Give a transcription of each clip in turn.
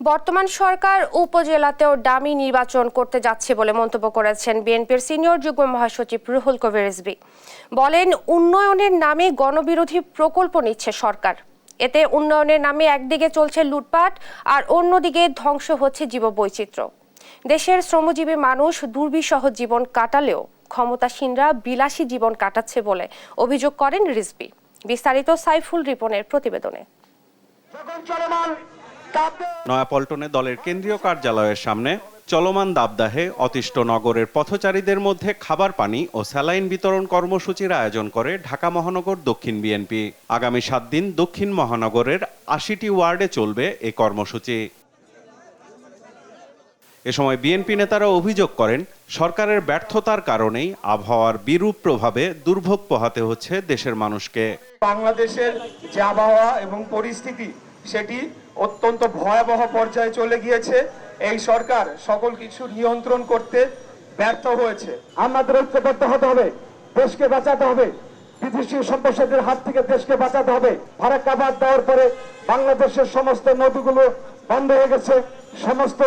বর্তমান সরকার উপজেলাতেও ডামি নির্বাচন করতে যাচ্ছে বলে মন্তব্য করেছেন বিএনপির সিনিয়র যুগ্ম মহাসচিব রুহুল কবির রিজভী। বলেন, উন্নয়নের নামে গণবিরোধী প্রকল্প নিচ্ছে সরকার। এতে উন্নয়নের নামে একদিকে চলছে লুটপাট আর অন্যদিকে ধ্বংস হচ্ছে জীববৈচিত্র্য। দেশের শ্রমজীবী মানুষ দুর্বিষহ জীবন কাটালেও ক্ষমতাসীনরা বিলাসী জীবন কাটাচ্ছে বলে অভিযোগ করেন রিজভী। বিস্তারিত সাইফুল রিপনের প্রতিবেদনে। নয়াপল্টনে দলের কেন্দ্রীয় কার্যালয়ের সামনে চলমান দাবদাহে অতিষ্ঠ নগরের পথচারীদের মধ্যে খাবার পানি ও স্যালাইন বিতরণ কর্মসূচির আয়োজন করে ঢাকা মহানগর দক্ষিণ বিএনপি। আগামী 7 দিন দক্ষিণ মহানগরের 80টি ওয়ার্ডে চলবে এই কর্মসূচি। এ সময় বিএনপি নেতারা অভিযোগ করেন, সরকারের ব্যর্থতার কারণেই আবহাওয়ার বিরূপ প্রভাবে দুর্ভোগ পোহাতে হচ্ছে দেশের মানুষকে। বাংলাদেশের যে আবহাওয়া এবং পরিস্থিতি সেটি অত্যন্ত ভয়াবহ পর্যায়ে চলে গিয়েছে। এই সরকার সকল কিছু নিয়ন্ত্রণ করতে ব্যর্থ হয়েছে। আমাদের ঐক্যবদ্ধ হতে হবে, দেশকে বাঁচাতে হবে, বিদেশি সম্পদের হাত থেকে দেশকে বাঁচাতে হবে। ফারাক্কা বাঁধ দেওয়ার পরে বাংলাদেশের সমস্ত নদীগুলো বন্ধ হয়ে গেছে, সমস্ত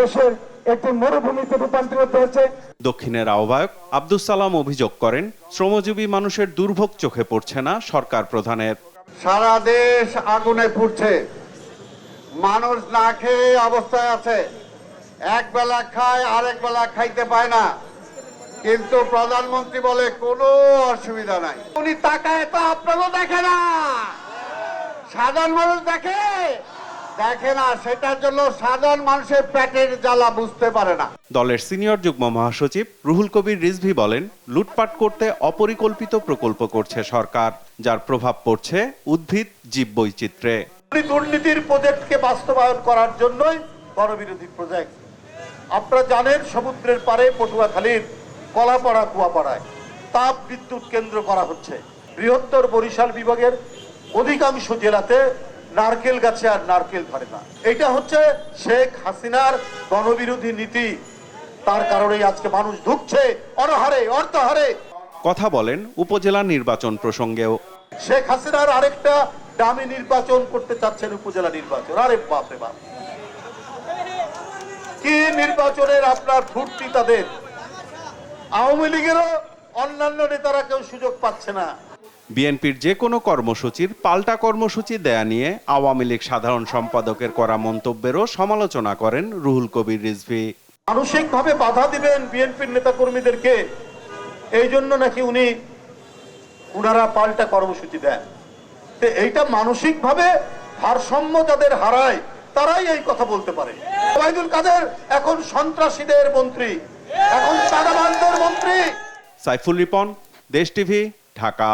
দেশের একটি মরুভূমিতে রূপান্তরিত হয়েছে। দক্ষিণের আহ্বায়ক আব্দুস সালাম অভিযোগ করেন, শ্রমজীবী মানুষের দুর্ভোগ চোখে পড়ছে না সরকার প্রধানের। সারা দেশ আগুনে পুড়ছে, মানুষ না খেয়ে অবস্থায় আছে, এক বেলা খায় আরেক বেলা খাইতে পায় না, কিন্তু প্রধানমন্ত্রী বলে কোনো অসুবিধা নাই। উনি তাকায় তো আপনারও দেখে না, সাধারণ মানুষ দেখে না, সেটার জন্য সাধারণ মানুষের পেটের জ্বালা বুঝতে পারে না। দলের সিনিয়র যুগ্ম মহাসচিব রুহুল কবির রিজভী বলেন, লুটপাট করতে অপরিকল্পিত প্রকল্প করছে সরকার, যার প্রভাব পড়ছে উদ্ভিদ জীববৈচিত্র্যে। দুর্নীতির প্রজেক্টকে বাস্তবায়ন করার জন্যই গণবিরোধী প্রজেক্ট। আপনারা জানেন, সমুদ্রের পারে পটুয়াখালীর কলাপাড়া কুয়াপাড়ায় তাপ বিদ্যুৎ কেন্দ্র করা হচ্ছে। বৃহত্তর বরিশাল বিভাগের অধিকাংশ জেলাতে নারকেল গাছে আর নারকেল ধরে না। এটা হচ্ছে শেখ হাসিনার গণবিরোধী নীতি। তার কারণেই আজকে মানুষ ধুঁকছে অনহারে অর্থহারে। কথা বলেন উপজেলা নির্বাচন প্রসঙ্গেও। শেখ হাসিনার আরেকটা ডামি নির্বাচন করতে চাচ্ছেন, উপজেলা নির্বাচন। আরে বাপরে বাপ, কি নির্বাচনের আপনার ফুর্তি তাদের! আওয়ামী লীগেরও অন্যান্য নেতারা কেউ সুযোগ পাচ্ছে না। বিএনপির যে কোনো কর্মসূচির পাল্টা কর্মসূচি দেয়া নিয়ে আওয়ামী লীগ সাধারণ সম্পাদকের করা মন্তব্যেরও সমালোচনা করেন রুহুল কবির রিজভী। মানসিকভাবে বাধা দিবেন বিএনপির নেতা কর্মীদেরকে, এই জন্য নাকি উনারা পাল্টা কর্মসূচি দেন। এইটা মানসিকভাবে ভারসাম্য যাদের হারায় তারাই এই কথা বলতে পারে। ওবায়দুল কাদের এখন সন্ত্রাসীদের মন্ত্রী, এখন চাঁদাবাজদের মন্ত্রী। সাইফুল রিপন, দেশ টিভি, ঢাকা।